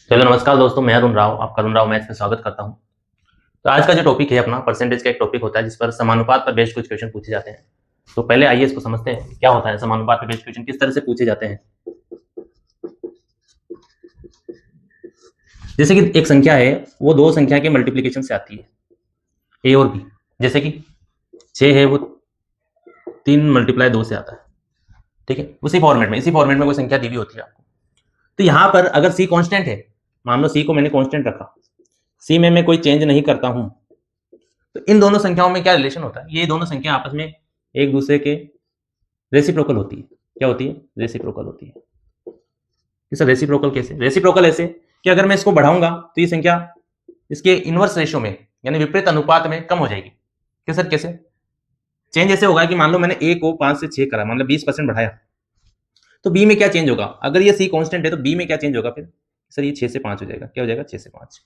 Hello नमस्कार दोस्तों, मैं अरुण राव, आपका अरुण राव मैथ्स में स्वागत करता हूं। तो आज का जो टॉपिक है अपना परसेंटेज का एक टॉपिक होता है जिस पर समानुपात पर बेस्ड कुछ क्वेश्चन पूछे जाते हैं। तो पहले आइए इसको समझते हैं क्या होता है समानुपात पर बेस्ड क्वेश्चन, किस तरह से पूछे जाते हैं। जैसे कि एक संख्या है, वो दो संख्या के मल्टीप्लीकेशन से आती है, ए और बी। जैसे कि 6 है, वो 3 × 2 से आता है। ठीक है, इसी फॉर्मेट में कोई संख्या दी हुई होती है आपको। तो यहां पर अगर सी कांस्टेंट है, मान लो सी को मैंने कांस्टेंट रखा, सी में मैं कोई चेंज नहीं करता हूं, तो इन दोनों संख्याओं में क्या रिलेशन होता है, ये दोनों संख्या आपस में एक दूसरे के रेसिप्रोकल होती है। क्या होती है? रेसिप्रोकल होती है। सर रेसिप्रोकल कैसे? रेसिप्रोकल ऐसे कि अगर मैं इसको बढ़ाऊंगा तो ये संख्या इसके इनवर्स रेशियो में यानी विपरीत अनुपात में कम हो जाएगी। क्या सर कैसे? चेंज ऐसे होगा कि मान लो मैंने ए को 5 से 6 करा, मतलब 20% बढ़ाया, तो बी में क्या चेंज होगा? अगर ये सी कांस्टेंट है तो बी में क्या चेंज होगा? फिर सर ये 6 से 5 हो जाएगा। क्या हो जाएगा? 6 से 5।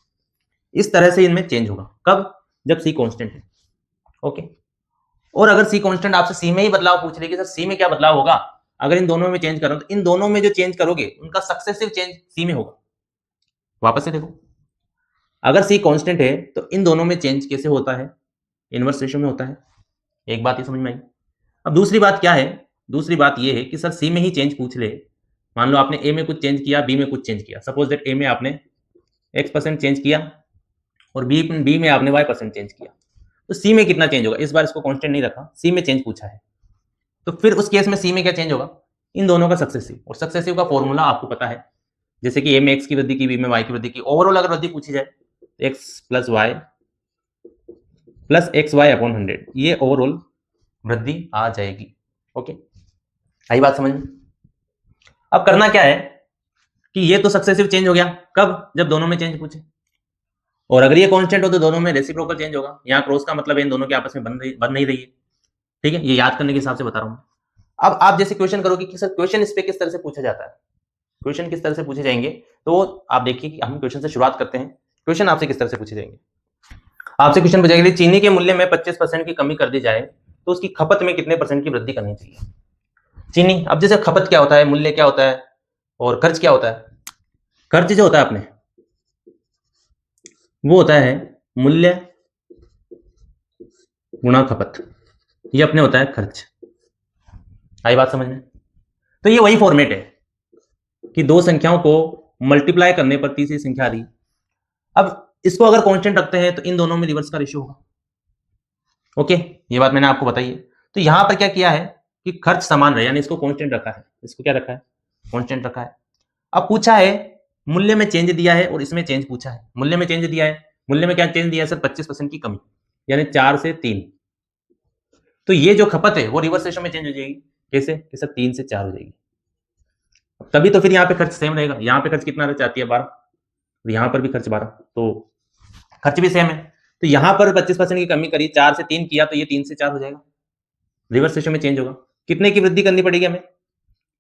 इस तरह से इनमें चेंज होगा। कब? जब सी कांस्टेंट है। ओके। और अगर सी कांस्टेंट आपसे सी में ही बदलाव पूछ लेगी, सर सी में क्या बदलाव होगा? अगर इन दोनों में चेंज करो तो इन दोनों में जो चेंज करोगे उनका सक्सेसिव चेंज सी में होगा। वापस से देखो, अगर सी कांस्टेंट है तो इन दोनों में चेंज कैसे होता है? इनवर्स रेशियो में होता है। एक बात ये समझ में आई। अब दूसरी बात क्या है? दूसरी बात ये है कि सर सी में ही चेंज पूछ ले। मान लो आपने ए में कुछ चेंज किया, बी में कुछ चेंज किया। सपोज दैट ए में आपने x% चेंज किया और बी में आपने y% चेंज किया, तो सी में कितना चेंज होगा? इस बार इसको कांस्टेंट नहीं रखा, सी में चेंज पूछा है, तो फिर उस केस में सी में क्या चेंज होगा? इन दोनों का सक्सेसिव। और सक्सेसिव का फॉर्मूला आपको पता है, जैसे कि ए में एक्स की वृद्धि की, बी में वाई की वृद्धि की, ओवरऑल अगर वृद्धि पूछी जाए X plus Y plus X Y upon 100, ये ओवरऑल वृद्धि आ जाएगी। ओके, आई बात समझ में? अब करना क्या है कि ये तो सक्सेसिव चेंज हो गया। कब? जब दोनों में चेंज पूछे। और अगर ये कांस्टेंट हो तो दोनों में रेसिप्रोकल चेंज होगा। यहाँ क्रॉस का मतलब इन दोनों के आपस में बन नहीं रही है। ठीक है, ये याद करने के हिसाब से बता रहा हूं। अब आप जैसे क्वेश्चन करोगे कि सर क्वेश्चन इस पे किस तरह से पूछा जाता है, क्वेश्चन किस तरह से पूछे जाएंगे, तो आप देखिए कि हम क्वेश्चन से शुरुआत करते हैं। क्वेश्चन आपसे किस तरह से पूछे जाएंगे? आपसे क्वेश्चन पूछेगा चीनी के मूल्य में 25% की कमी कर दी जाए तो उसकी खपत में कितने % की वृद्धि करनी चाहिए? चीनी, अब जैसे खपत क्या होता है, मूल्य क्या होता है और खर्च क्या होता है? खर्च जो होता है अपने, वो होता है मूल्य गुणा खपत, ये अपने होता है खर्च। आई बात समझ में? तो ये वही फॉर्मेट है कि दो संख्याओं को मल्टीप्लाई करने पर तीसरी संख्या आ रही। अब इसको अगर कांस्टेंट रखते हैं तो इन दोनों में रिवर्स का रेशियो होगा। ओके, ये बात मैंने आपको बताई है। तो यहां पर क्या किया है कि खर्च समान रहे, यानी इसको कांस्टेंट रखा है। इसको क्या रखा है? कांस्टेंट रखा है। अब पूछा है मूल्य में चेंज दिया है और इसमें चेंज पूछा है। मूल्य में चेंज दिया है, मूल्य में क्या चेंज दिया है सर? 25% की कमी, यानी 4 से 3। तो ये जो खपत है वो रिवर्स रेशियो में चेंज हो जाएगी। कैसे? कि सर 3 से 4 हो जाएगी। तभी तो फिर यहाँ पे खर्च सेम रहेगा। यहाँ पे खर्च कितना चाहती है? 12, और यहाँ पर भी खर्च 12, तो खर्च भी सेम है। तो यहाँ पर 25% की कमी करी, 4 से 3 किया, तो ये 3 से 4 हो जाएगा। रिवर्स रेशियो में चेंज होगा। कितने की वृद्धि करनी पड़ेगी हमें?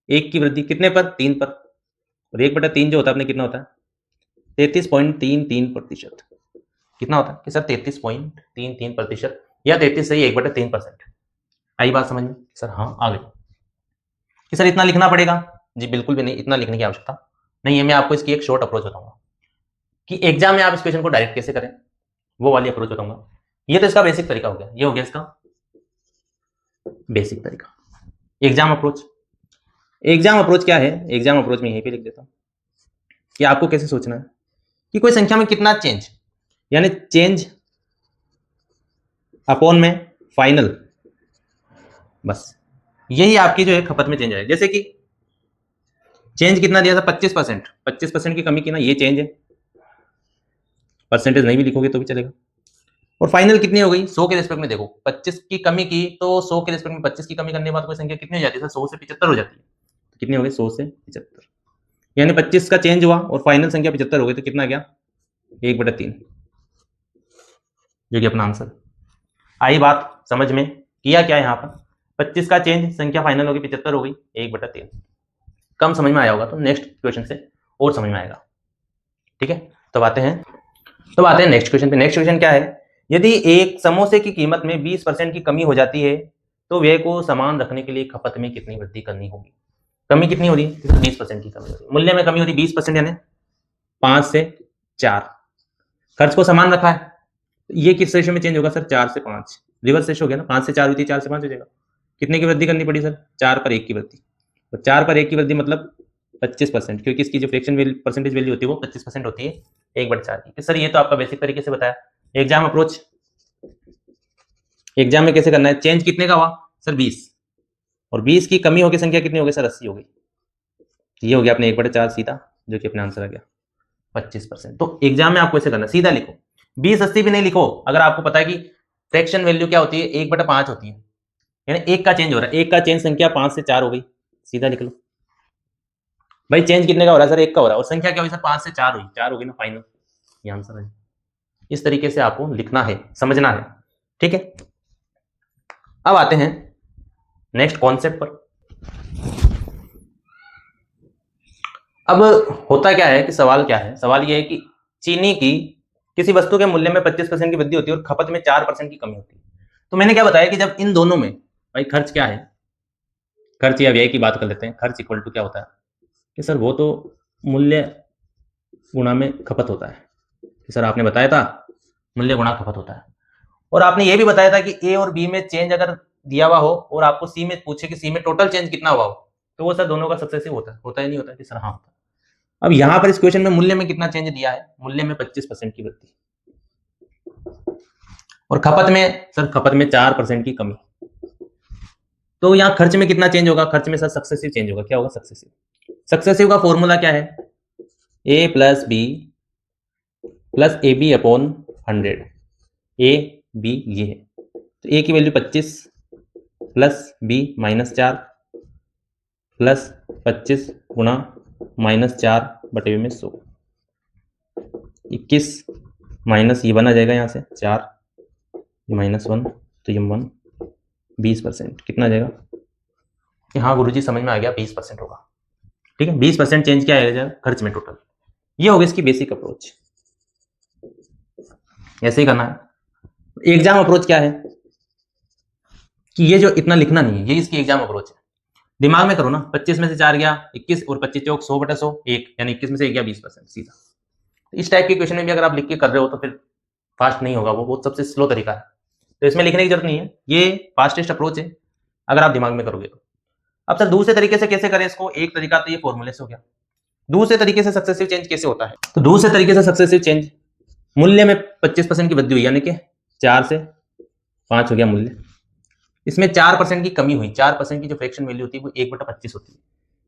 1 की वृद्धि। कितने पर? 3 पर। और 1/3 जो होता है अपने कितना होता है? 33.33%। कितना होता है कि सर 33.33%, या 33 से 1/3%। आई बात समझ में? सर हाँ आ गई। कि सर इतना लिखना पड़ेगा? जी बिल्कुल भी नहीं, इतना लिखने की आवश्यकता नहीं है। मैं आपको इसकी एक शॉर्ट अप्रोच बताऊंगा कि एग्जाम में आप इस क्वेश्चन को डायरेक्ट कैसे करें, वो वाली अप्रोच बताऊंगा। ये तो इसका बेसिक तरीका हो गया, ये हो गया इसका बेसिक तरीका। एग्जाम अप्रोच, एग्जाम अप्रोच क्या है? एग्जाम अप्रोच में यहीं पे लिख देता हूं कि आपको कैसे सोचना है कि कोई संख्या में कितना चेंज, यानी चेंज अपॉन में फाइनल, बस यही आपकी जो है खपत में चेंज आएगा। जैसे कि चेंज कितना दिया था? 25%। 25% की कमी की ना, ये चेंज है। परसेंटेज नहीं भी लिखोगे तो भी चलेगा। और फाइनल कितनी हो गई? 100 के रिस्पेक्ट में। देखो 25 की कमी की तो 100 के रिस्पेक्ट में 25 की कमी करने के बाद कोई संख्या कितनी हो जाती है? 100 से 75 हो जाती है। तो कितनी हो गई? 100 से 75, यानी 25 का चेंज हुआ और फाइनल संख्या 75 हो गई, तो कितना गया? 1/3, जो कि अपना आंसर। आई बात समझ में? किया क्या यहाँ पर? 25 का चेंज, संख्या फाइनल होगी 75 हो गई, 1/3। कम समझ में आया होगा तो नेक्स्ट क्वेश्चन से और समझ में आएगा। ठीक है, तो आते हैं नेक्स्ट क्वेश्चन पे। नेक्स्ट क्वेश्चन क्या है? यदि एक समोसे की कीमत में 20% की कमी हो जाती है तो व्यय को समान रखने के लिए खपत में कितनी वृद्धि करनी होगी? कमी कितनी हो रही है? 20% की कमी हो रही है। मूल्य में कमी हो रही है 20%, यानी 5 से 4, खर्च को समान रखा है। ये किस रेशो में चेंज होगा सर? 4 से 5, रिवर्स रेशो हो गया ना, 5 से 4 हुई थी, 4 से 5 हो जाएगा। कितने की वृद्धि करनी पड़ी सर? 4 पर 1 की वृद्धि। तो 4 पर 1 की वृद्धि मतलब 25%, क्योंकि इसकी जो फ्रैक्शन परसेंटेज वैल्यू होती है वो 25% होती है 1/4 की। सर ये तो आपका बेसिक तरीके से बताया। एग्जाम अप्रोच, एग्जाम में कैसे करना है? चेंज कितने का हुआ सर? 20, और 20 की कमी होगी संख्या कितनी हो गई सर? 80 हो गई। ये हो गया अपने 1/4 सीधा, जो कि अपना आंसर आ गया 25%। तो एग्जाम में आपको ऐसे करना, सीधा लिखो, 20/80 भी नहीं लिखो। अगर आपको पता है कि फ्रैक्शन वैल्यू क्या होती है? 1/5 होती है, यानी 1 का चेंज हो रहा है, 1 का चेंज संख्या 5 से 4 हो गई, सीधा लिख लो। भाई चेंज कितने का हो रहा है सर? 1 का हो रहा है, और संख्या क्या हुई सर? 5 से 4 हुई, 4 हो गई ना फाइनल, ये आंसर है। इस तरीके से आपको लिखना है, समझना है, ठीक है। अब आते हैं नेक्स्ट कॉन्सेप्ट पर। अब होता क्या है कि सवाल क्या है? सवाल यह है कि चीनी की किसी वस्तु के मूल्य में 25% की वृद्धि होती है और खपत में 4% की कमी होती है। तो मैंने क्या बताया कि जब इन दोनों में, भाई खर्च क्या है? खर्च या व्यय की बात कर लेते हैं। खर्च इक्वल टू क्या होता है कि सर वो तो मूल्य गुणा में खपत होता है। कि सर आपने बताया था मूल्य गुणा खपत होता है, और आपने ये भी बताया था कि ए और बी में चेंज अगर दिया हुआ हो और आपको सी में पूछे कि सी में टोटल चेंज कितना हुआ हो, तो वो सर दोनों का सक्सेसिव होता है, होता है नहीं होता है? कि सर हाँ होता है। अब यहां पर इस क्वेश्चन में मूल्य में कितना चेंज दिया है? मूल्य में 25% की वृद्धि, और खपत में सर, खपत में 4% की कमी। तो यहाँ खर्च में कितना चेंज होगा? खर्च में सर सक्सेसिव चेंज होगा। क्या होगा? सक्सेसिव। सक्सेसिव का फॉर्मूला क्या है? A plus B plus A B upon 100। A B ये है, तो ए की वैल्यू 25 प्लस बी -4 प्लस 25 गुणा -4 बटे में 100, 21 माइनस ये 1 आ जाएगा, यहाँ से 4 -1, तो ये 1, 20%। कितना आ जाएगा? हाँ गुरुजी समझ में आ गया, 20% होगा। ठीक है, 20% चेंज क्या आएगा खर्च में टोटल। ये होगी इसकी बेसिक अप्रोच, ऐसे ही करना है। एग्जाम अप्रोच क्या है कि ये जो इतना लिखना नहीं है, ये इसकी एग्जाम अप्रोच है। दिमाग में करो ना, 25 में से 4 गया 21, और 25 चौक 100/100, 1, यानी 21 में से 1 गया 20%, सीधा। इस टाइप के क्वेश्चन में भी अगर आप लिख के कर रहे हो तो फिर फास्ट नहीं होगा, वो सबसे स्लो तरीका है। तो इसमें लिखने की जरूरत नहीं है, ये फास्टेस्ट अप्रोच है अगर आप दिमाग में करोगे तो। अब सर दूसरे तरीके से कैसे करें इसको? एक तरीका तो ये फॉर्मूले से हो गया। दूसरे तरीके से सक्सेसिव चेंज कैसे होता है? तो दूसरे तरीके से सक्सेसिव चेंज, मूल्य में 25% की वृद्धि हुई, यानी कि 4 से 5 हो गया मूल्य, इसमें 4% की कमी हुई। 4% की जो फ्रैक्शन वैल्यू होती है वो 1/25 होती है,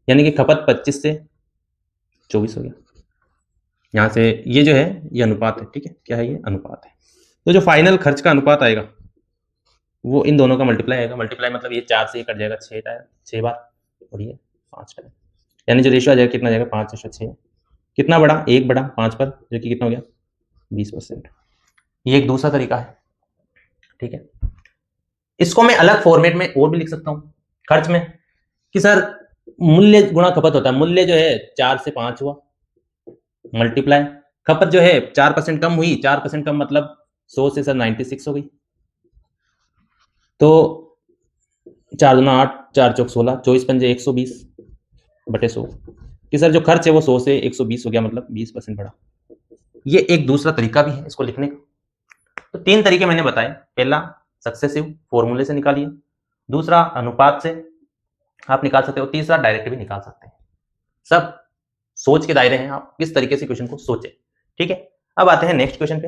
यानी कि खपत 25 से 24 हो गया। यहाँ से ये जो है ये अनुपात है, ठीक है, क्या है? ये अनुपात है। तो जो फाइनल खर्च का अनुपात आएगा वो इन दोनों का मल्टीप्लाई आएगा। मल्टीप्लाई मतलब ये 4 से ये कट जाएगा 6 बार, और ये 5 टाइम, यानी जो रेशियो आ जाएगा कितना आ जाएगा? 5:6। कितना बड़ा? 1/5 पर, जो कि कितना हो गया? 20%। ये एक दूसरा तरीका है, ठीक है। इसको मैं अलग फॉर्मेट में और भी लिख सकता हूँ खर्च में, कि सर मूल्य गुणा खपत होता है। मूल्य जो है 4 से 5 हुआ, मल्टीप्लाई खपत जो है 4% कम हुई, 4% कम मतलब 100 से सर 96 हो गई। तो 4 दूना 8, 4 चौक 16, 24 पंजे 120/100, कि सर जो खर्च है वो 100 से 120 हो गया, मतलब 20% बढ़ा। ये एक दूसरा तरीका भी है इसको लिखने का। तो 3 तरीके मैंने बताए। पहला सक्सेसिव, फॉर्मूले से निकालिए। दूसरा अनुपात से आप निकाल सकते हो। तीसरा डायरेक्ट भी निकाल सकते हैं। सब सोच के दायरे हैं, आप किस तरीके से क्वेश्चन को सोचें, ठीक है। अब आते हैं नेक्स्ट क्वेश्चन पे।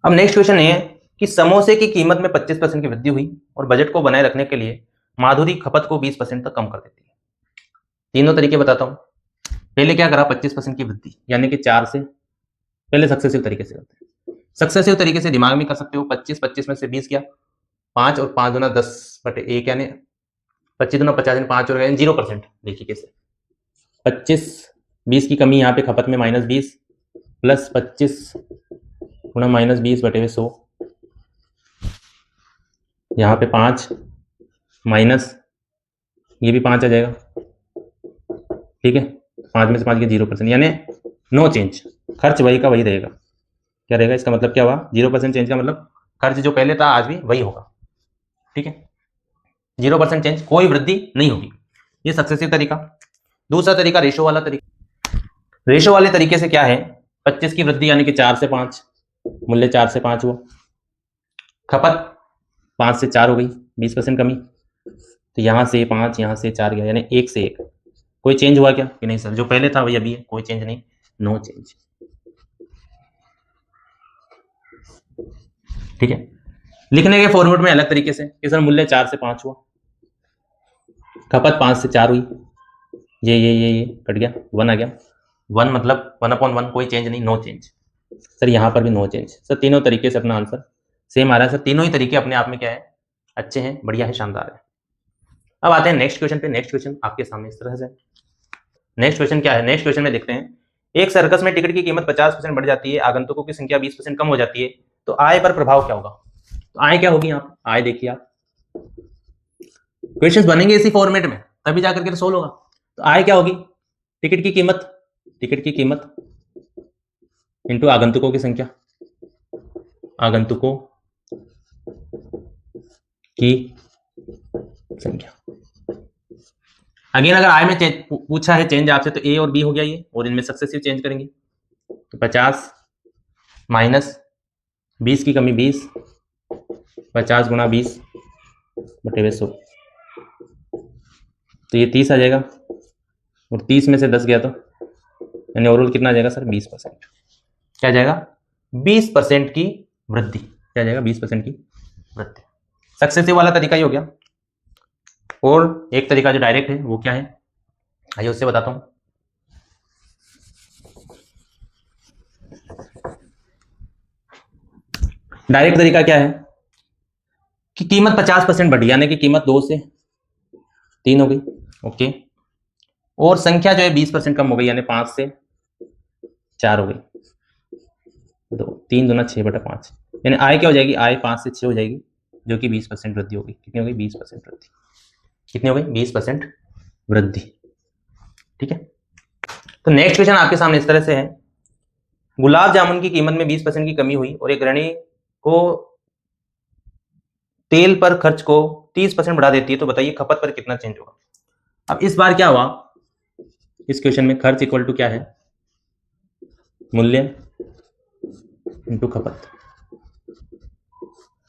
अब नेक्स्ट क्वेश्चन ये है कि समोसे की कीमत में 25% की वृद्धि हुई और बजट को बनाए रखने के लिए माधुरी खपत को 20% तक कम कर देती है। तीनों तरीके बताता हूं। पहले क्या करा? 25% की वृद्धि, यानी कि 4 से, पहले सक्सेसिव तरीके से करते हैं। सक्सेसिव तरीके से दिमाग में कर सकते हो। 25 में से 20 गया 5, और 5 दूना 10/1, यानी 25 दूना 50, यानी 5 और 0%। देखिए कैसे 25, 20 की कमी यहाँ पे खपत में -20 प्लस 25 गुणा -20/100, यहाँ पे 5 माइनस ये भी 5 आ जाएगा, ठीक है। 5 में से 5 के 0%, यानी नो चेंज, खर्च वही का वही रहेगा। क्या रहेगा? इसका मतलब क्या हुआ? 0% चेंज का मतलब खर्च जो पहले था आज भी वही होगा, ठीक है। 0% चेंज, कोई वृद्धि नहीं होगी। ये सक्सेसिव तरीका। दूसरा तरीका रेशो वाला तरीका। रेशो वाले तरीके से क्या है, 25 की वृद्धि यानी कि 4 से 5, मूल्य 4 से 5 हुआ, खपत 5 से 4 हो गई, 20% कमी, तो यहां से 5 यहां से 4 गया, यानी 1 से 1। कोई चेंज हुआ क्या कि नहीं सर, जो पहले था वही अभी है, कोई चेंज नहीं, नो चेंज। ठीक है। लिखने के फॉर्मेट में अलग तरीके से कि सर मूल्य 4 से 5 हुआ, खपत 5 से 4 हुई, ये कट गया, 1 आ गया, 1 मतलब 1/1, कोई चेंज नहीं, नो चेंज। सर यहाँ पर भी नो चेंज। सर तीनों तरीके से अपना आंसर सेम आ रहा है सर, तीनों ही तरीके अपने आप में क्या है, अच्छे हैं, बढ़िया है, शानदार है। अब आते हैं नेक्स्ट क्वेश्चन पे। नेक्स्ट क्वेश्चन आपके सामने इस तरह से। नेक्स्ट क्वेश्चन क्या है, नेक्स्ट क्वेश्चन में देखते हैं, एक सर्कस में टिकट की कीमत 50% बढ़ जाती है, आगंतुकों की संख्या 20% कम हो जाती है, तो आय पर प्रभाव क्या होगा। तो आय क्या होगी, आप आय देखिए, आप क्वेश्चंस बनेंगे इसी फॉर्मेट में तभी जाकर के सोल्व होगा। तो आय क्या होगी, टिकट की कीमत इंटू आगंतुकों की संख्या, आगंतुकों की संख्या। अगेन अगर आय में पूछा है चेंज आपसे, तो ए और बी हो गया ये, और इनमें सक्सेसिव चेंज करेंगे। तो 50 माइनस 20 की कमी 20, 50 गुणा 20 बटे 100, तो ये 30 आ जाएगा, और 30 में से 10 गया तो यानी ओवरऑल कितना आ जाएगा सर, 20%। क्या जाएगा, 20% की वृद्धि। क्या जाएगा, 20% की वृद्धि। सक्सेसिव वाला तरीका ही हो गया। और एक तरीका जो डायरेक्ट है वो क्या है, आइए उससे बताता हूं। डायरेक्ट तरीका क्या है कि कीमत 50% बढ़ी, यानी कि कीमत 2 से 3 हो गई, ओके, और संख्या जो है 20% कम हो गई, यानी 5 से 4 हो गई, 2 3 दूना 6 बटा 5, यानी आय क्या हो जाएगी, आय 5 से 6 हो जाएगी, जो कि 20% वृद्धि होगी। कितनी हो गई, 20% वृद्धि। कितनी हो गई, 20% वृद्धि। ठीक है। तो नेक्स्ट क्वेश्चन आपके सामने इस तरह से है, गुलाब जामुन की कीमत में 20% की कमी हुई और एक गृहिणी को तेल पर खर्च को 30% बढ़ा देती है, तो बताइए खपत पर कितना चेंज होगा। अब इस बार क्या हुआ, इस क्वेश्चन में खर्च इक्वल टू क्या है, मूल्य इनटू खपत।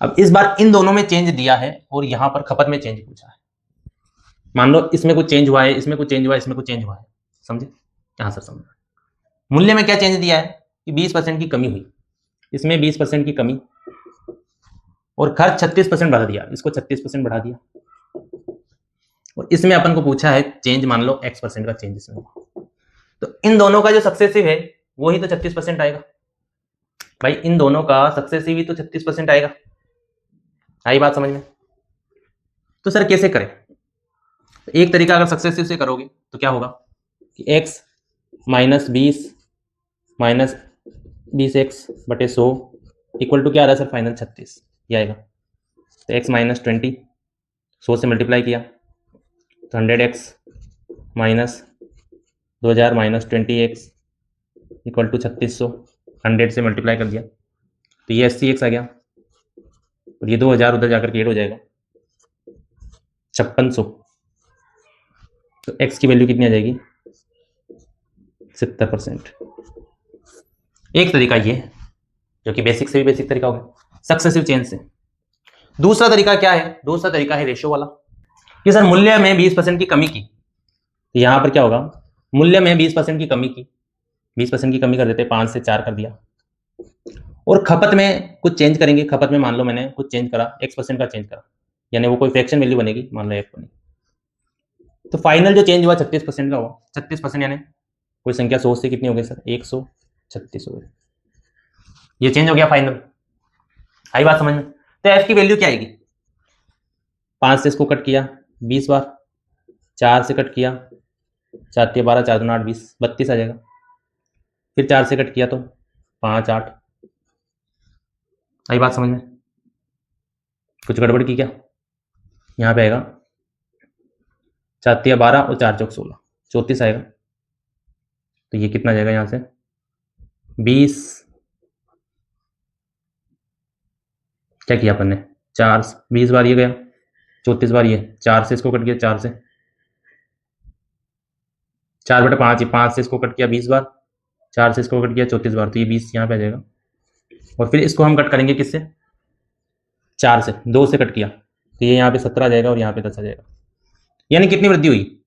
अब इस बार इन दोनों में चेंज दिया है और यहां पर खपत में चेंज पूछा है। मान लो इसमें कुछ चेंज हुआ है, इसमें कुछ चेंज हुआ है, इसमें कुछ चेंज हुआ है, समझे, यहां सर समझ। मूल्य में क्या चेंज दिया है कि 20% की कमी हुई, इसमें 20% की कमी, और खर्च 36% बढ़ा दिया, इसको 36% बढ़ा दिया, और इसमें अपन को पूछा है चेंज, मान लो X% का चेंज इसमें हुआ, तो इन दोनों का जो सक्सेसिव है वही तो 36% आएगा भाई, इन दोनों का सक्सेसिव ही तो 36% आएगा। आई बात समझ में। तो सर कैसे करें, तो एक तरीका अगर सक्सेसिव से करोगे तो क्या होगा कि x माइनस 20x बटे 100 इक्वल टू क्या आ रहा है सर, फाइनल 36 ये आएगा। तो x माइनस 20 100 से मल्टीप्लाई किया तो 100x minus 2000 minus 20x equal to 3600, 100 से मल्टीप्लाई कर दिया तो ये 80x आ गया, और ये 2000 उधर जाकर के ऐड हो जाएगा 5600, तो x की वैल्यू कितनी आ जाएगी, 70%। एक तरीका ये है जो कि बेसिक से भी बेसिक तरीका हो गया सक्सेसिव चेंज से। दूसरा तरीका क्या है, दूसरा तरीका है रेशियो वाला, कि सर मूल्य में 20% की कमी की, तो यहां पर क्या होगा, मूल्य में 20% की कमी की, 20% की कमी कर देते, 5 से 4 कर दिया, और खपत में कुछ चेंज करेंगे, खपत में मान लो मैंने कुछ चेंज करा, X% का चेंज करा, यानी वो कोई फ्रैक्शन वैल्यू बनेगी, मान लो F बनी, तो फाइनल जो चेंज हुआ 36% का हुआ, 36% यानी कोई संख्या 100 से कितनी हो गई सर, 136 हो गई, ये चेंज हो गया फाइनल। आई बात समझ में। तो F की वैल्यू क्या आएगी, 5 से इसको कट किया 20 बार, 4 से कट किया 4 3 12, 4 2 8 20, 32 आ जाएगा, फिर 4 से कट किया तो 5 8। आई बात समझ में, कुछ गड़बड़ की क्या, यहाँ पे आएगा 4 3 12 और 4 चौक 16, 34 आएगा, तो ये कितना जाएगा यहाँ से 20, क्या किया अपन ने, 4 20 बार ये गया 34 बार, ये 4 से इसको कट किया, 4 से 4/5, ये 5 से इसको कट किया 20 बार, 4 से इसको कट किया 34 बार, तो ये 20 यहाँ पे आ जाएगा। और फिर इसको हम कट करेंगे किससे, 4 से, 2 से कट किया तो ये यहाँ पे 17 आ जाएगा और यहाँ पे 10 आ जाएगा। यानी कितनी वृद्धि हुई,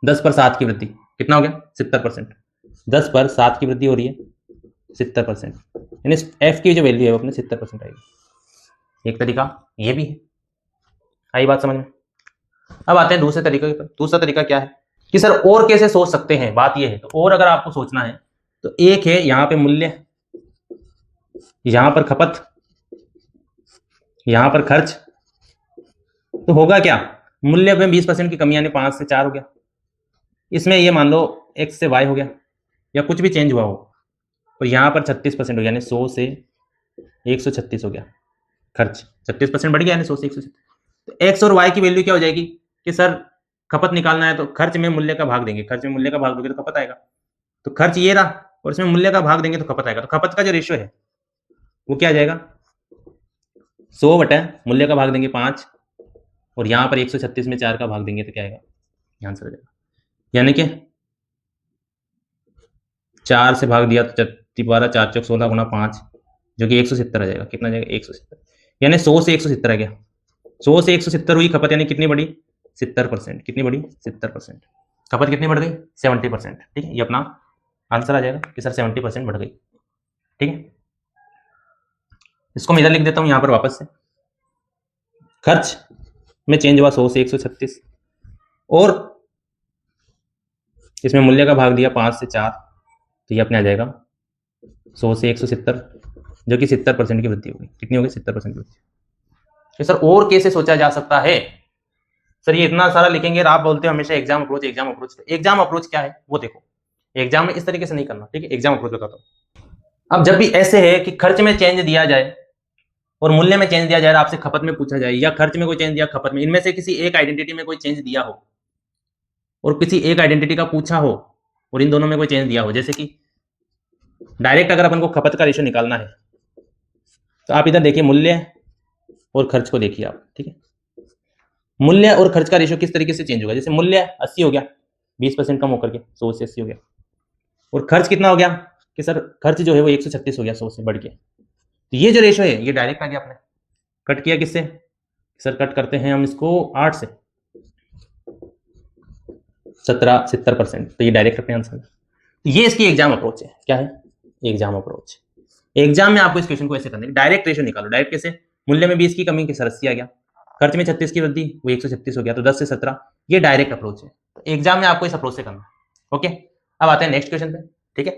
10 पर 7 की वृद्धि, कितना हो गया 70%। 10 पर 7 की वृद्धि हो रही है 70%, यानी एफ की जो वैल्यू है वो अपने 70% आएगी। एक तरीका ये भी है, आई बात समझ में। अब आते हैं दूसरे तरीके पर। दूसरा तरीका क्या है कि सर और कैसे सोच सकते हैं, बात ये है। तो और अगर आपको सोचना है तो एक है यहाँ पे मूल्य, यहाँ पर खपत, यहाँ पर खर्च, तो होगा क्या, मूल्य में 20% की कमी, यानी 5 से 4 हो गया। इसमें ये मान लो x से y हो गया या कुछ भी चेंज हुआ हो, और यहाँ पर 36% हो गया, यानी 100 से 136 हो गया खर्च, 36% बढ़ गया, यानी 100 से 136। तो x और y की वैल्यू क्या हो जाएगी कि सर खपत निकालना है तो खर्च में मूल्य का भाग देंगे, खर्च में मूल्य का भाग दोगे तो खपत आएगा। तो खर्च ये रहा और इसमें मूल्य का भाग देंगे तो खपत आएगा। तो खपत का जो रेशियो है वो क्या आ जाएगा, 100 बटा मूल्य का भाग देंगे 5, और यहाँ पर 136 में 4 का भाग देंगे तो क्या आएगा, यहाँ आंसर आ जाएगा। यानी कि 4 से भाग दिया तो 12, 4 चौक 16 गुणा 5, जो कि 170 आ जाएगा। कितना जाएगा, 170, यानी 100 से 170 आ गया। 100 से 170 हुई खपत, यानी कितनी बढ़ी, 70%। कितनी बढ़ी, 70%। खपत कितनी बढ़ गई, 70%। ठीक है, ये अपना आंसर आ जाएगा कि सर 70% बढ़ गई। ठीक है, इसको मैं इधर लिख देता हूं यहां पर वापस से। खर्च में चेंज हुआ 100 से 136, और इसमें मूल्य का भाग दिया 5 से 4, तो ये अपने आ जाएगा 100 से 170, जो कि 70% की वृद्धि होगी। कितनी होगी, 70% की वृद्धि। सर और कैसे सोचा जा सकता है, सर ये इतना सारा लिखेंगे और आप बोलते हो हमेशा exam approach exam approach. Exam approach क्या है वो देखो, एग्जाम में इस तरीके से नहीं करना। ठीक है, एग्जाम अप्रोच बताता हूं। अब जब भी ऐसे है कि खर्च में चेंज दिया जाए और मूल्य में चेंज दिया जाए, आपसे खपत में पूछा जाए, या खर्च में कोई चेंज दिया, खपत में, इनमें से किसी एक आइडेंटिटी में कोई चेंज दिया हो और किसी एक आइडेंटिटी का पूछा हो और इन दोनों में कोई चेंज दिया हो, जैसे कि डायरेक्ट अगर अपन को खपत का रेशियो निकालना है तो आप इधर देखिए मूल्य और खर्च को देखिए आप। ठीक है, मूल्य और खर्च का रेशियो किस तरीके से चेंज होगा, जैसे मूल्य 80 हो गया, 20% कम होकर के 100 से 80 हो गया, और खर्च कितना हो गया कि सर खर्च जो है वो 136 हो गया 100 से बढ़ के। तो ये जो रेशियो है ये डायरेक्ट आ गया, आपने कट किया किससे, सर कट करते हैं हम इसको 8 से, 70%, तो ये डायरेक्ट अपने आंसर। ये इसकी एग्जाम अप्रोच है। क्या है, एग्जाम अप्रोच। एग्जाम में आपको इस क्वेश्चन को ऐसे करना है, डायरेक्ट रेशियो निकालो। डायरेक्ट कैसे, मूल्य में 20 की कमी कि सर 80 आ गया, खर्च में 36 की वृद्धि वो 136 हो गया, तो 10 से 17, ये डायरेक्ट अप्रोच है। तो एग्जाम में आपको इस अप्रोच से करना है। ओके, अब आते हैं नेक्स्ट क्वेश्चन पे। ठीक है,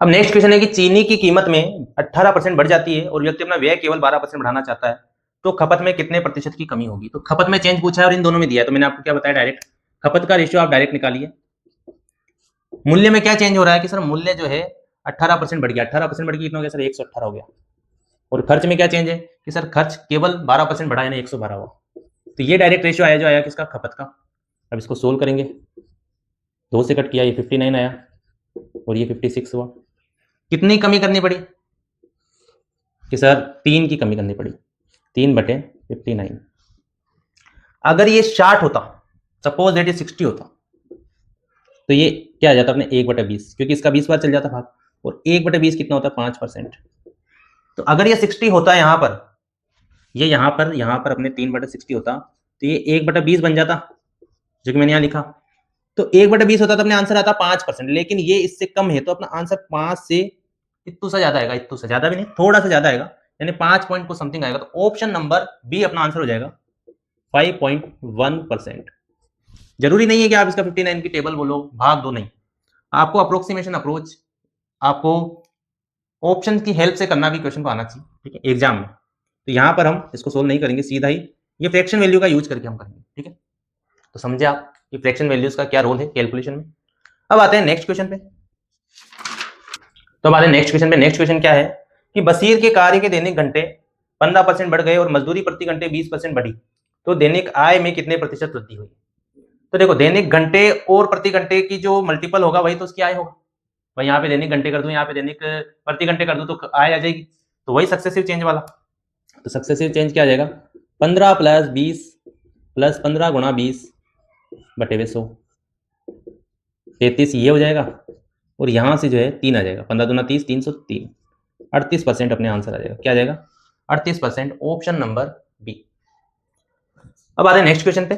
अब नेक्स्ट क्वेश्चन है कि चीनी की कीमत में 18% बढ़ जाती है और व्यक्ति अपना व्यय केवल 12% बढ़ाना चाहता है, तो खपत में कितने प्रतिशत की कमी होगी। तो खपत में चेंज पूछा है और इन दोनों में दिया है, तो मैंने आपको क्या बताया, डायरेक्ट खपत का रेशियो आप डायरेक्ट निकालिए। मूल्य में क्या चेंज हो रहा है कि सर मूल्य जो है 18% बढ़ गया, 18% बढ़ गया, कितना हो गया सर 118 हो गया। और खर्च में क्या चेंज है कि सर खर्च केवल 12% बढ़ा, यानी 112 हुआ। तो ये डायरेक्ट रेशियो आया जो आया किसका, खपत का। अब इसको सोल्व करेंगे, 2 से कट किया, ये 59 आया और ये 56 हुआ। कितनी कमी करनी पड़ी कि सर 3 की कमी करनी पड़ी, 3/59। अगर ये 60 होता, सपोज दैट ये 60 होता, तो ये क्या आ जाता अपने 1/20, क्योंकि इसका 20 बार चल जाता भाग, और 1/20 कितना होता है, 5%। तो अगर ये 60 होता है यहाँ पर, ये यहाँ पर अपने 3/60 होता, तो ये 1/20 बन जाता, जो कि मैंने यहाँ लिखा। तो 1/20 होता तो अपने आंसर आता 5%, लेकिन ये इससे कम है, तो अपना आंसर 5 से इतू सा ज्यादा आएगा, इतू सा ज्यादा भी नहीं, थोड़ा सा ज्यादा आएगा, यानी 5 पॉइंट को समथिंग आएगा। तो ऑप्शन नंबर बी अपना आंसर हो जाएगा 5.1%। जरूरी नहीं है कि आप इसका 59 की टेबल बोलो, भाग दो, नहीं, आपको अप्रोक्सीमेशन अप्रोच, आपको ऑप्शन की हेल्प से करना भी क्वेश्चन को आना चाहिए। ठीक है, एग्जाम में। तो यहां पर हम इसको सोल्व नहीं करेंगे, सीधा ही ये फ्रैक्शन वैल्यू का यूज करके हम करेंगे। ठीक है, तो समझे आप कि फ्रैक्शन वैल्यूज का क्या रोल है कैलकुलेशन में। अब आते हैं नेक्स्ट क्वेश्चन पे। तो अब आते हैं नेक्स्ट क्वेश्चन पे। नेक्स्ट क्वेश्चन क्या है कि बशीर के कार्य के दैनिक घंटे 15% बढ़ गए और मजदूरी प्रति घंटे 20% बढ़ी, तो दैनिक आय में कितने प्रतिशत वृद्धि हुई। तो देखो, दैनिक घंटे और प्रति घंटे की जो मल्टीपल होगा वही तो उसकी आय होगा। भाई यहाँ पे दैनिक घंटे कर दूं, यहाँ पे दैनिक प्रति घंटे कर दूं, तो आय आ जाएगी। तो वही सक्सेसिव चेंज वाला। तो सक्सेसिव चेंज क्या आ जाएगा, 15 + 20 + 15 × 20 बटे 100, 33 ये हो जाएगा, और यहाँ से जो है 3 आ जाएगा, 15 दूना 30, 303, 38% अपने आंसर आ जाएगा। क्या आ जाएगा, 38%, ऑप्शन नंबर बी। अब आते हैं नेक्स्ट क्वेश्चन पे।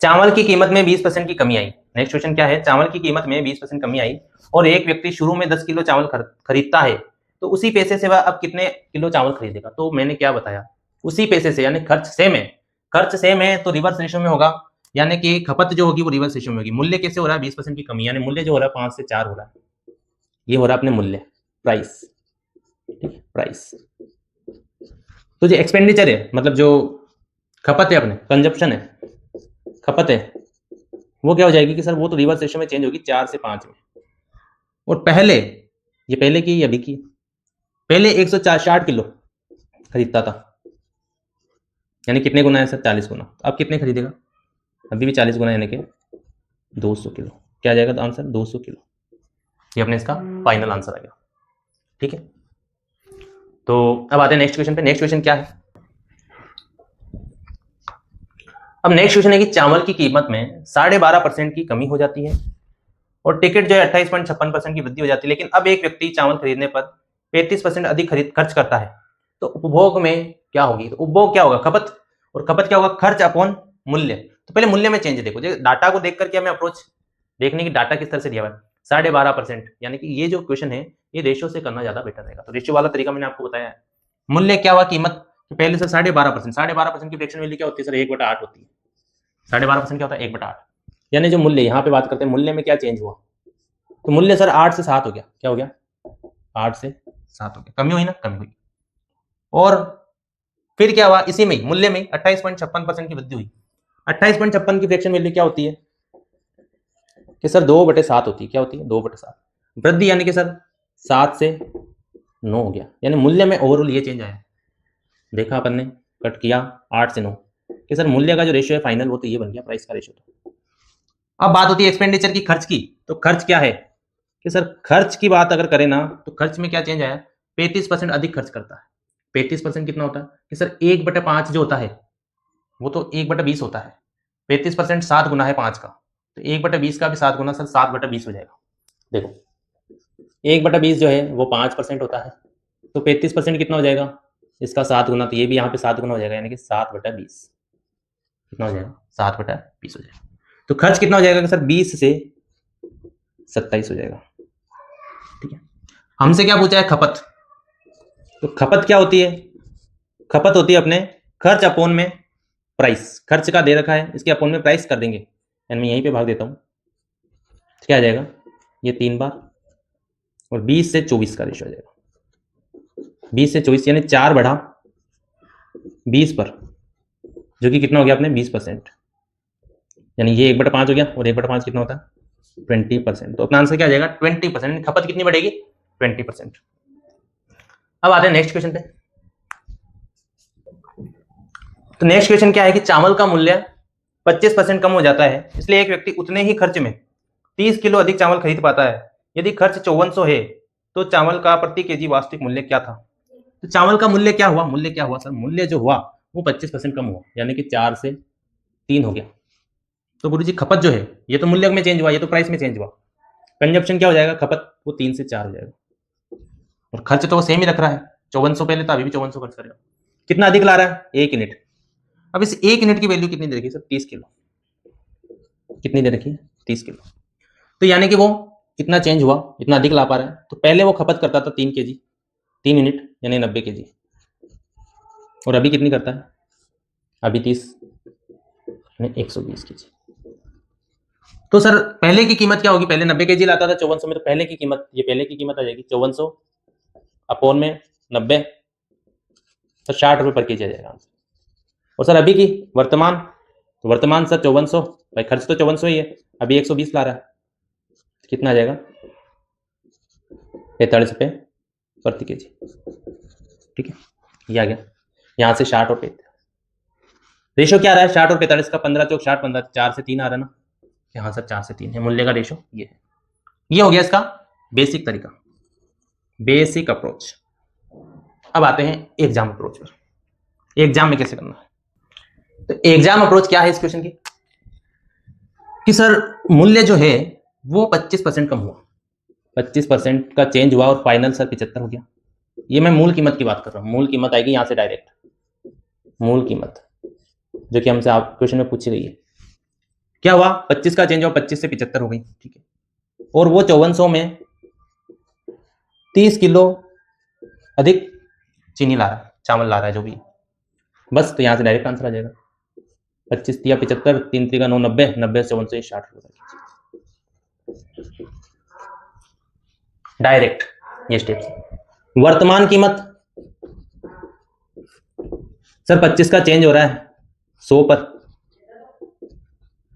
चावल की कीमत में 20% की कमी आई। नेक्स्ट क्वेश्चन क्या है, चावल की कीमत में 20% कमी आई और एक व्यक्ति शुरू में 10 किलो चावल खरीदता है, तो उसी पैसे से वह अब कितने किलो चावल खरीदेगा। तो मैंने क्या बताया, उसी पैसे से, यानी खर्च सेम है, खर्च सेम है तो रिवर्स रेशियो में होगा, यानी कि खपत जो होगी वो रिवर्स रेशियो में होगी। मूल्य कैसे हो रहा है, 20% की कमी, यानी मूल्य जो हो रहा है 5 से 4 हो रहा है, ये हो रहा है अपने मूल्य, प्राइस, ठीक है, प्राइस। तो जो एक्सपेंडिचर है, मतलब जो खपत है, अपने कंजप्शन है, खपत है, वो क्या हो जाएगी कि सर वो तो रिवर्स रेशियो में चेंज होगी 4 से 5 में। और पहले, ये पहले की या अभी की, पहले 160 किलो खरीदता था, यानी कितने गुना है सर, 40 गुना। अब कितने खरीदेगा, अभी भी 40 गुना, यानी कि 200 किलो। क्या आ जाएगा आंसर, 200 किलो। ये अपने इसका फाइनल आंसर आ गया, ठीक है। तो अब आते हैं नेक्स्ट क्वेश्चन पे। नेक्स्ट क्वेश्चन क्या है, अब नेक्स्ट क्वेश्चन है कि चावल की कीमत में 12.5% की कमी हो जाती है और टिकट जो है 28.56% की वृद्धि हो जाती है, लेकिन अब एक व्यक्ति चावल खरीदने पर 35% अधिक खर्च करता है, तो उपभोग में क्या होगी। तो उपभोग क्या होगा, खपत, और खपत क्या होगा, खर्च अपॉन मूल्य। तो पहले मूल्य में चेंज देखो, डाटा को देख करके हमें अप्रोच देखने की, डाटा किस तरह से दिया हुआ है, 12.5%, यानी कि ये जो क्वेश्चन है ये रेशियो से करना ज्यादा बेटर रहेगा। तो रेशियो वाला तरीका मैंने आपको बताया है। मूल्य क्या हुआ, कीमत, तो पहले से 12.5%, 12.5% की फ्रैक्शन वैल्यू क्या होती है सर, 1/8 होती है। 12.5% क्या होता है, 1/8, यानी जो मूल्य, यहाँ पे बात करते हैं मूल्य में क्या चेंज हुआ, तो मूल्य सर 8 से 7 हो गया। क्या हो गया, 8 से 7 हो गया, कमी हुई ना, कमी हुई। और फिर क्या हुआ, इसी में मूल्य में 28.56% की वृद्धि हुई। 28.56 की फ्रैक्शन वैल्यू क्या होती है कि सर 2/7 होती है। क्या होती है, 2/7 वृद्धि, यानी कि सर 7 से 9 हो गया, यानी मूल्य में ओवरऑल ये चेंज आया। देखा अपन ने, कट किया 8 से 9 कि सर मूल्य का जो रेशियो है फाइनल, वो तो ये बन गया प्राइस का रेशियो। तो अब बात होती है एक्सपेंडिचर की, खर्च की। तो खर्च क्या है कि सर खर्च की बात अगर करें ना, तो खर्च में क्या चेंज आया, 35% अधिक खर्च करता है। 35% कितना होता है कि सर 1/5 जो होता है वो तो 1/20 होता है। 35% 7 गुना है 5 का, तो 1/20 का भी 7 गुना, सर 7/20 हो जाएगा। देखो 1/20 जो है वो 5% होता है, तो 35% कितना हो जाएगा, इसका 7 गुना, तो ये भी यहाँ पे 7 गुना हो जाएगा, यानी कि 7/20 कितना हो जाएगा, 7/20 हो जाएगा। तो खर्च कितना हो जाएगा कि सर 20 से 27 हो जाएगा, ठीक है। हमसे क्या पूछा है, खपत। तो खपत क्या होती है, खपत होती है अपने खर्च अपोन में प्राइस, खर्च का दे रखा है, इसके अपोन में प्राइस कर देंगे, यानी मैं यहीं पे भाग देता हूं, क्या आ जाएगा, ये 3 बार, और 20 से 24 का रेशियो आ जाएगा। 20 से 24 यानी 4 बढ़ा 20 पर, जो कि कितना हो गया अपने 20%, यानी ये 1/5 हो गया, और 1/5 कितना होता है 20%। तो अपना आंसर क्या आ जाएगा 20%। खपत कितनी बढ़ेगी 20%। अब आते हैं नेक्स्ट क्वेश्चन पे। तो नेक्स्ट क्वेश्चन क्या है कि चावल का मूल्य 25% कम हो जाता है, इसलिए एक व्यक्ति उतने ही खर्च में 30 किलो अधिक चावल खरीद पाता है। यदि खर्च 5400 है तो चावल का प्रति केजी वास्तविक मूल्य क्या था। तो चावल का मूल्य क्या हुआ, मूल्य क्या हुआ सर, मूल्य जो हुआ वो 25% कम हुआ, यानी कि 4 से 3 हो गया। तो गुरु जी खपत जो है ये तो मूल्य में चेंज हुआ, ये तो प्राइस में चेंज हुआ। कंजप्शन क्या हो जाएगा, खपत वो 3 से 4 हो जाएगा, और खर्च तो वो सेम ही रख रहा है, 5400 पहले था, अभी भी 5400 खर्च करेगा। कितना अधिक ला रहा है, 1 यूनिट। अब इस 1 यूनिट की वैल्यू कितनी दे रखी है सर, 30 किलो। कितनी दे रखी है, 30 किलो। तो यानी कि वो कितना चेंज हुआ, इतना अधिक ला पा रहा है। तो पहले वो खपत करता था 3 केजी, 3 यूनिट यानी 90 केजी, और अभी कितनी करता है, अभी 30 यानी 120 केजी। तो सर पहले की कीमत क्या होगी, पहले 90 केजी लाता था 5400 में, तो पहले की कीमत, ये पहले की कीमत आ जाएगी 5400 अपोन में 90, तो 60 रुपये पर केजी आ जाएगा। और सर अभी की वर्तमान, तो वर्तमान सर 5400, भाई खर्च तो 5400 ही है, अभी 120 ला रहा है, कितना आ जाएगा 45 रुपये प्रति केजी, ठीक है। ये आ गया, यहाँ से 60 और 45 रेशो क्या आ रहा है, 60 और 45 का, 15 चौक 60, 15 4 से 3 आ रहा है ना, यहाँ सर 4 से 3 है मूल्य का रेशो, ये है। ये हो गया इसका बेसिक तरीका। Basic approach. अब आते हैं एग्जाम अप्रोच पर। एग्जाम में कैसे करना है, तो एग्जाम अप्रोच क्या है इस क्वेश्चन की कि सर मूल्य जो है वो 25% कम हुआ, 25% का चेंज हुआ और फाइनल सर 75 हो गया। ये मैं मूल कीमत की बात कर रहा हूँ। मूल कीमत आएगी यहां से डायरेक्ट, मूल कीमत जो कि हमसे आप क्वेश्चन में पूछी गई है। क्या हुआ, 25 का चेंज हुआ, 25 से 75 हो गई, ठीक है। और वो 5400 में 30 किलो अधिक चीनी ला रहा है, चावल ला रहा है जो भी, बस तो यहां से डायरेक्ट आंसर आ जाएगा। 25 या 75, 3 3 का 9, 90, 90 से 60 रुपए डायरेक्ट, ये स्टेप। वर्तमान कीमत सर 25 का चेंज हो रहा है 100 पर,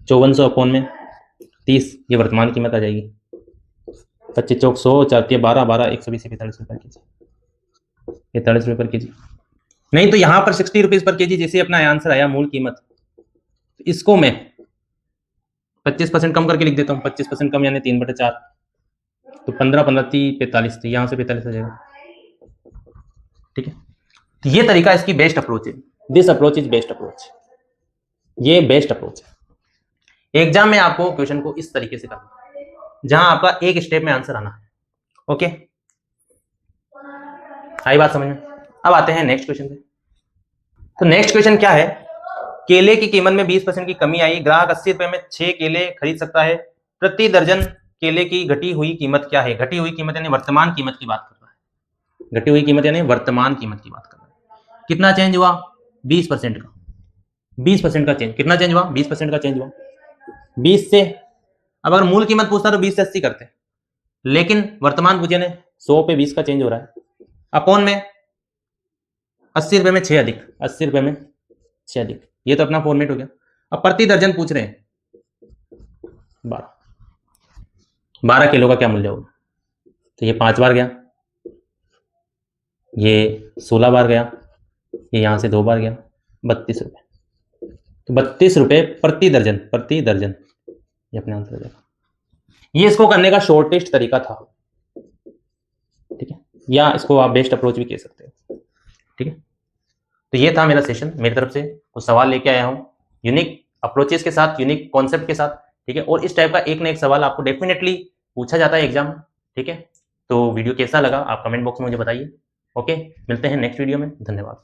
5400 अपॉन में 30, ये वर्तमान कीमत आ जाएगी। 25 चौक 100, 4 12 12, 120 45 रुपए के जी, 45 रुपए पर के जी। नहीं तो यहां पर 60 रुपीज पर के जी जैसे अपना आंसर आया मूल कीमत, इसको मैं 25% कम करके लिख देता हूँ। 25% कम यानी 3/4, तो 15 15 30 45 थी, यहां से 45 आ जाएगा, ठीक है। तो ये तरीका इसकी बेस्ट अप्रोच है। This approach is best approach, ये बेस्ट अप्रोच है। एग्जाम में आपको क्वेश्चन को इस तरीके से करना है जहां आपका एक स्टेप में आंसर आना है। ओके, आई बात समझ में। अब आते हैं नेक्स्ट क्वेश्चन पे। तो नेक्स्ट क्वेश्चन क्या है, केले की कीमत में 20% की कमी आई, ग्राहक 80 रुपए में 6 केले खरीद सकता है, प्रति दर्जन केले की घटी हुई कीमत क्या है। घटी हुई कीमत यानी वर्तमान कीमत की बात कर रहा है, घटी हुई कीमत यानी वर्तमान कीमत की बात कर रहा है। कितना चेंज हुआ, 20% का, 20% का चेंज। कितना चेंज हुआ, 20% का चेंज हुआ। 20 से, अब अगर मूल कीमत पूछता तो 20 से 80 करते, लेकिन वर्तमान पूछे ने 100 पे 20 का चेंज हो रहा है, अपॉन में 80 रुपए में 6 अधिक, 80 रुपए में 6 अधिक, ये तो अपना फॉर्मेट हो गया। अब प्रति दर्जन पूछ रहे हैं, 12 किलो का क्या मूल्य होगा, तो ये 5 बार गया, ये 16 बार गया, ये यहां से 2 बार गया, 32 रुपए। तो 32 रुपए प्रति दर्जन, प्रति दर्जन, ये अपने आंसर हो जाएगा। ये इसको करने का शॉर्टेस्ट तरीका था, ठीक है, या इसको आप बेस्ट अप्रोच भी कह सकते हो, ठीक है। तो ये था मेरा सेशन, मेरी तरफ से कुछ सवाल लेके आया हूँ यूनिक अप्रोचेस के साथ, यूनिक कॉन्सेप्ट के साथ, ठीक है। और इस टाइप का एक ना एक सवाल आपको डेफिनेटली पूछा जाता है एग्जाम में, ठीक है। तो वीडियो कैसा लगा आप कमेंट बॉक्स में मुझे बताइए। ओके, मिलते हैं नेक्स्ट वीडियो में, धन्यवाद।